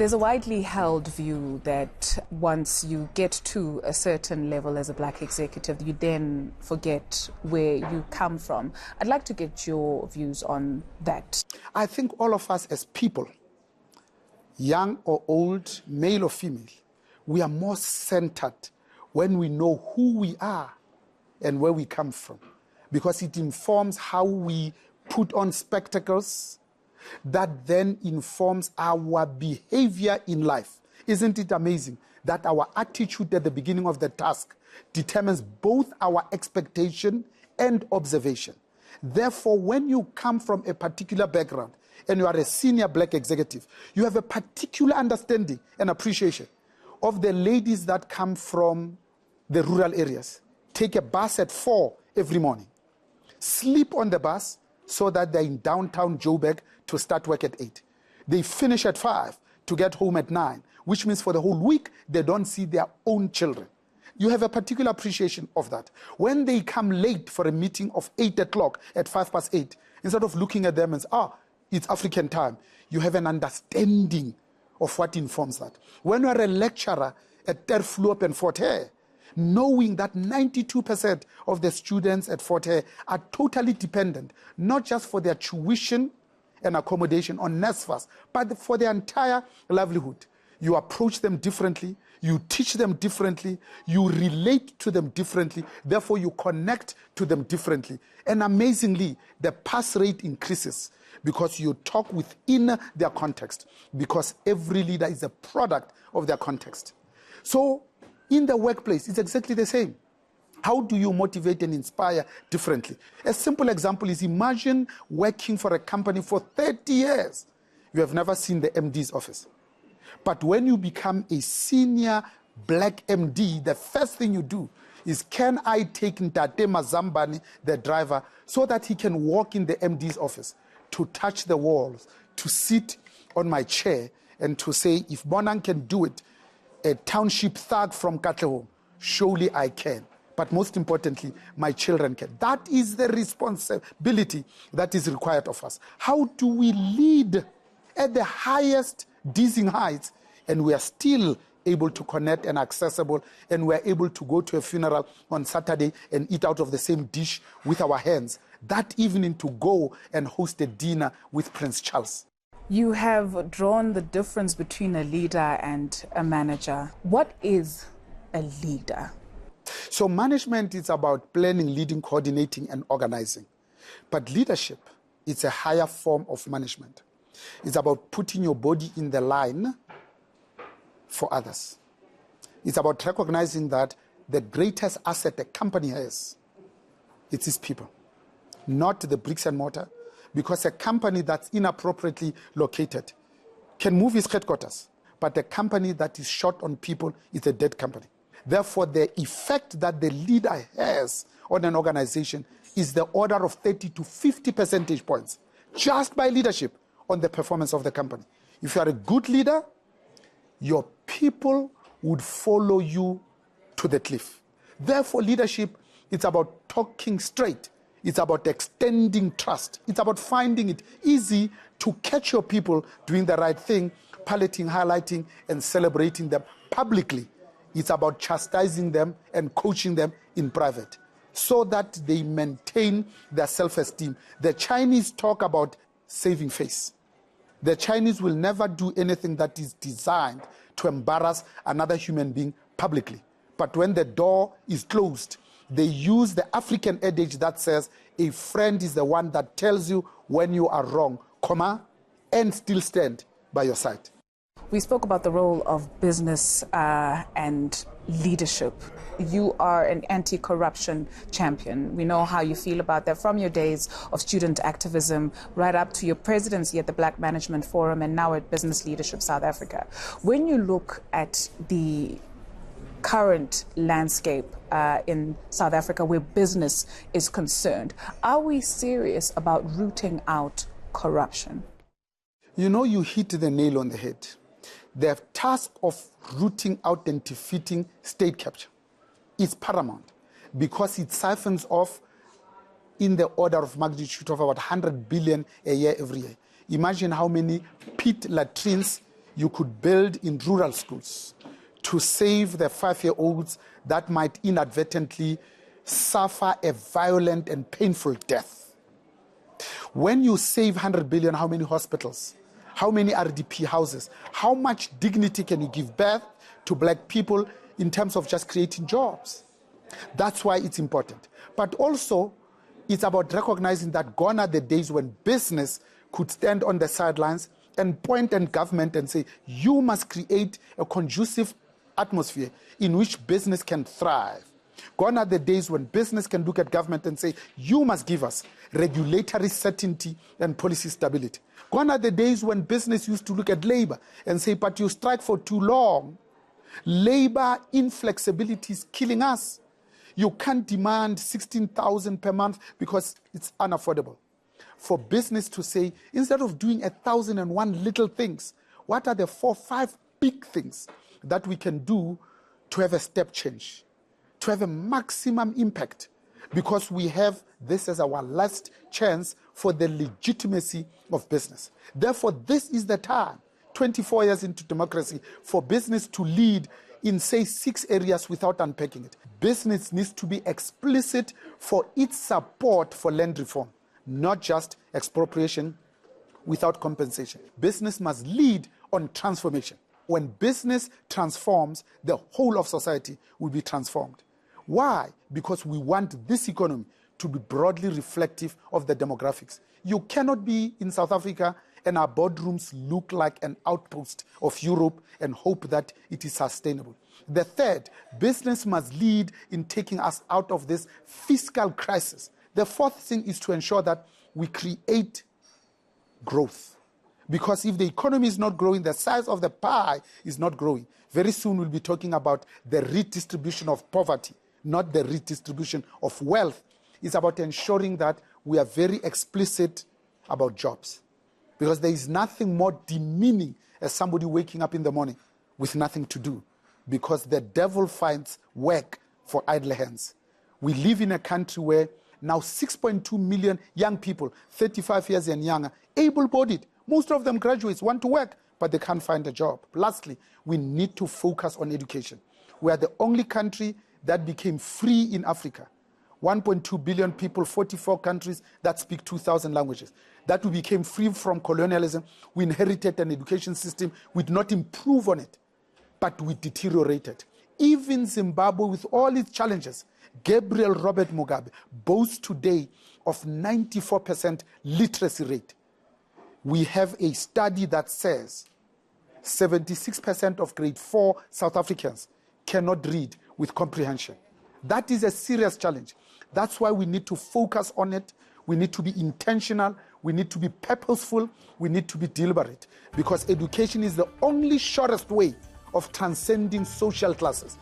There's a widely held view that once you get to a certain level as a black executive, you then forget where you come from. I'd like to get your views on that. I think all of us as people, young or old, male or female, we are more centered when we know who we are and where we come from, because it informs how we put on spectacles that then informs our behavior in life. Isn't it amazing that our attitude at the beginning of the task determines both our expectation and observation? Therefore, when you come from a particular background and you are a senior black executive, you have a particular understanding and appreciation of the ladies that come from the rural areas. Take a bus at 4 every morning. Sleep on the bus so that they're in downtown Joburg to start work at 8. They finish at 5 to get home at 9, which means for the whole week, they don't see their own children. You have a particular appreciation of that. When they come late for a meeting of 8 o'clock at 8:05, instead of looking at them and say, it's African time, you have an understanding of what informs that. When you are a lecturer at Terfloop and Fort Hare, knowing that 92% of the students at Fort Hare are totally dependent, not just for their tuition and accommodation on NSFAS, but for their entire livelihood. You approach them differently, you teach them differently, you relate to them differently, therefore you connect to them differently. And amazingly, the pass rate increases because you talk within their context, because every leader is a product of their context. So in the workplace, it's exactly the same. How do you motivate and inspire differently? A simple example is, imagine working for a company for 30 years. You have never seen the MD's office. But when you become a senior black MD, the first thing you do is, can I take Ntate Mazambani, the driver, so that he can walk in the MD's office, to touch the walls, to sit on my chair, and to say, if Bonang can do it, a township thug from Katlehong, surely I can. But most importantly, my children can. That is the responsibility that is required of us. How do we lead at the highest dizzying heights, and we are still able to connect and accessible, and we are able to go to a funeral on Saturday and eat out of the same dish with our hands, that evening to go and host a dinner with Prince Charles? You have drawn the difference between a leader and a manager. What is a leader? So management is about planning, leading, coordinating, and organizing. But leadership is a higher form of management. It's about putting your body in the line for others. It's about recognizing that the greatest asset a company has, it's its people, not the bricks and mortar, because a company that's inappropriately located can move its headquarters, but a company that is short on people is a dead company. Therefore, the effect that the leader has on an organization is the order of 30 to 50 percentage points just by leadership on the performance of the company. If you are a good leader, your people would follow you to the cliff. Therefore, leadership, it's about talking straight. It's about extending trust. It's about finding it easy to catch your people doing the right thing, piloting, highlighting, and celebrating them publicly. It's about chastising them and coaching them in private so that they maintain their self-esteem. The Chinese talk about saving face. The Chinese will never do anything that is designed to embarrass another human being publicly. But when the door is closed, they use the African adage that says, a friend is the one that tells you when you are wrong, and still stand by your side. We spoke about the role of business and leadership. You are an anti-corruption champion. We know how you feel about that from your days of student activism right up to your presidency at the Black Management Forum and now at Business Leadership South Africa. When you look at the current landscape in South Africa where business is concerned, are we serious about rooting out corruption? You know, you hit the nail on the head. The task of rooting out and defeating state capture is paramount because it siphons off in the order of magnitude of about 100 billion a year every year. Imagine how many pit latrines you could build in rural schools to save the 5-year-olds that might inadvertently suffer a violent and painful death. When you save 100 billion, how many hospitals? How many RDP houses? How much dignity can you give birth to black people in terms of just creating jobs? That's why it's important. But also, it's about recognizing that gone are the days when business could stand on the sidelines and point at government and say, you must create a conducive atmosphere in which business can thrive. Gone are the days when business can look at government and say, you must give us regulatory certainty and policy stability. Gone are the days when business used to look at labor and say, but you strike for too long. Labor inflexibility is killing us. You can't demand 16,000 per month because it's unaffordable. For business to say, instead of doing 1,001 little things, what are the 4, 5 big things that we can do to have a step change, to have a maximum impact? Because we have this as our last chance for the legitimacy of business. Therefore, this is the time, 24 years into democracy, for business to lead in, say, 6 areas without unpacking it. Business needs to be explicit for its support for land reform, not just expropriation without compensation. Business must lead on transformation. When business transforms, the whole of society will be transformed. Why? Because we want this economy to be broadly reflective of the demographics. You cannot be in South Africa and our boardrooms look like an outpost of Europe and hope that it is sustainable. The third, business must lead in taking us out of this fiscal crisis. The fourth thing is to ensure that we create growth. Because if the economy is not growing, the size of the pie is not growing. Very soon we'll be talking about the redistribution of poverty, not the redistribution of wealth. It's about ensuring that we are very explicit about jobs. Because there is nothing more demeaning as somebody waking up in the morning with nothing to do. Because the devil finds work for idle hands. We live in a country where now 6.2 million young people, 35 years and younger, able-bodied. Most of them graduates, want to work, but they can't find a job. Lastly, we need to focus on education. We are the only country that became free in Africa. 1.2 billion people, 44 countries that speak 2,000 languages. That we became free from colonialism. We inherited an education system. We did not improve on it, but we deteriorated. Even Zimbabwe, with all its challenges, Gabriel Robert Mugabe boasts today of 94% literacy rate. We have a study that says 76% of grade 4 South Africans cannot read with comprehension. That is a serious challenge. That's why we need to focus on it. We need to be intentional. We need to be purposeful. We need to be deliberate. Because education is the only surest way of transcending social classes.